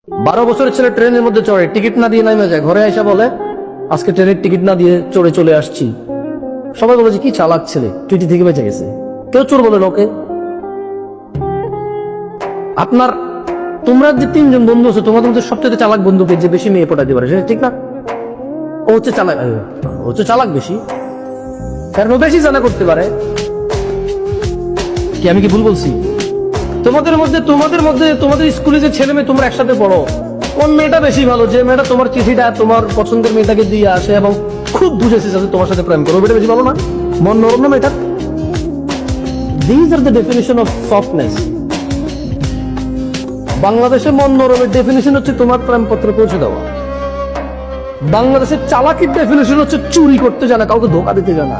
12 বছরের ছেলে ট্রেনের মধ্যে চড়ে, টিকিট না দিয়ে নামে যায়, ঘরে এসে বলে আজকে ট্রেনের টিকিট না দিয়ে চড়ে চলে আসছি। সবাই বলে যে কি চালাক ছেলে, টিটি থেকে বেঁচে গেছে। কেউ চোর বলে লোকে। আপনার তোমরা যে 3 জন বন্ধু আছো, তোমাদের মধ্যে সবচেয়ে চালাক বন্ধুকে যে বেশি মেয়ে পটাতে পারে, সেটা ঠিক না? ও হচ্ছে চালাক, ও হচ্ছে চালাক বেশি, কারণ ও বেশি জানা করতে পারে। কি আমি কি ভুল বলছি? তোমাদের মধ্যে তোমাদের স্কুলে যে ছেলে মেয়ে তোমরা একসাথে পড়ো, কোন মেয়েটা বেশি ভালো? যে মেয়েটা তোমার চিঠিটা তোমার পছন্দের মেয়েটাকে দিয়ে আসে এবং খুব বুঝেছে যাতে তোমার সাথে প্রেম করো, মেয়েটা বেশি ভালো না? মন নরম না মেয়েটা? These are the definition of softness. বাংলাদেশে মন নরমের ডেফিনিশন হচ্ছে তোমার প্রেমপত্র পৌঁছে দেওয়া। বাংলাদেশের চালাকির ডেফিনিশন হচ্ছে চুরি করতে জানা, কাউকে ধোকা দিতে জানা।